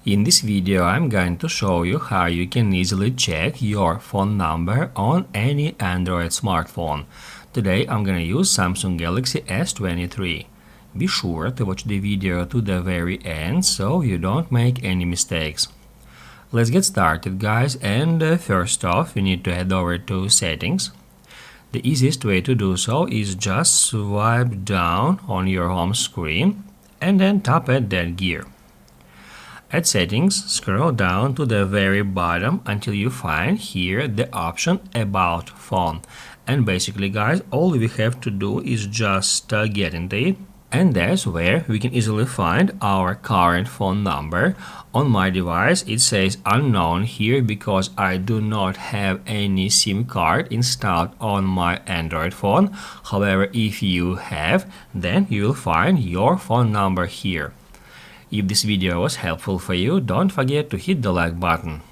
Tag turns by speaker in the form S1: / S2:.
S1: In this video, I'm going to show you how you can easily check your phone number on any Android smartphone. Today, I'm going to use Samsung Galaxy S23. Be sure to watch the video to the very end so you don't make any mistakes. Let's get started, guys, and first off, you need to head over to Settings. The easiest way to do so is just swipe down on your home screen and then tap at that gear. At Settings, scroll down to the very bottom until you find here the option About Phone. And basically, guys, all we have to do is just get into it. And that's where we can easily find our current phone number. On my device, it says unknown here because I do not have any SIM card installed on my Android phone. However, if you have, then you will find your phone number here. If this video was helpful for you, don't forget to hit the like button.